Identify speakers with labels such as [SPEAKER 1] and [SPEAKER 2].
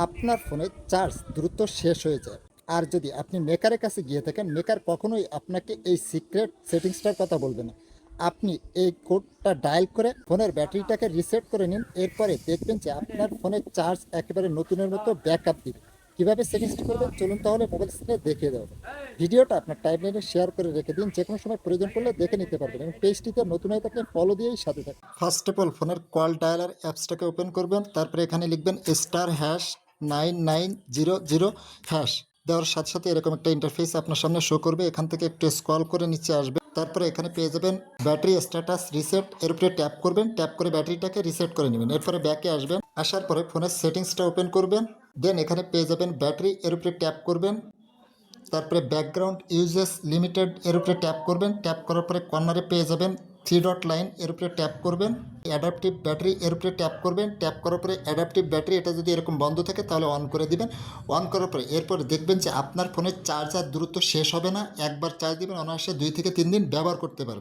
[SPEAKER 1] আপনার ফোনের চার্জ দ্রুত শেষ হয়ে যায়। আর যদি আপনি মেকারের কাছে গিয়ে থাকেন, মেকার কখনোই আপনাকে এই সিক্রেট সেটিংসটার কথা বলবে না। আপনি এই কোডটা ডায়াল করে ফোনের ব্যাটারিটাকে রিসেট করে নিন, এরপরে দেখবেন যে আপনার ফোনের চার্জ একেবারে নতুনের মতো ব্যাকআপ দিবে। কীভাবে সেটিংসটি করবেন চলুন তাহলে মোবাইল স্ক্রিনে দেখিয়ে দেবো। ভিডিওটা আপনার টাইমলাইনে শেয়ার করে রেখে দিন, যে কোনো সময় প্রয়োজন পড়লে দেখে নিতে পারবেন এবং পেজটিতে নতুন হয়ে থাকলে ফলো দিয়েই সাথে থাকবেন। ফার্স্ট অফ অল ফোনের কল ডায়ালার অ্যাপসটাকে ওপেন করবেন, তারপরে এখানে লিখবেন *9900# দেওয়ার সাথে সাথে এরকম একটা ইন্টারফেস আপনার সামনে শো করবে। এখান থেকে একটু স্ক্রল করে নিচে আসবে, তারপরে এখানে পেয়ে যাবেন ব্যাটারি স্ট্যাটাস রিসেট, এর উপরে ট্যাপ করবেন, ট্যাপ করে ব্যাটারিটাকে রিসেট করে নেবেন। এরপরে ব্যাকে আসবেন, আসার পরে ফোনের সেটিংসটা ওপেন করবেন, দেন এখানে পেয়ে যাবেন ব্যাটারি, এর উপরে ট্যাপ করবেন, তারপরে ব্যাকগ্রাউন্ড ইউজেস লিমিটেড এর উপরে ট্যাপ করবেন, ট্যাপ করার পরে কর্নারে পেয়ে যাবেন 3 ডট লাইন, এর উপরে ট্যাপ করবেন, অ্যাডাপটিভ ব্যাটারি এর উপরে ট্যাপ করবেন, ট্যাপ করার পরে অ্যাডাপটিভ ব্যাটারি এটা যদি এরকম বন্ধ থাকে তাহলে অন করে দিবেন। অন করার পরে এরপরে দেখবেন যে আপনার ফোনের চার্জ আর দ্রুত শেষ হবে না। একবার চার্জ দিবেন, অনায়াসে 2 থেকে 3 দিন ব্যবহার করতে পারবেন।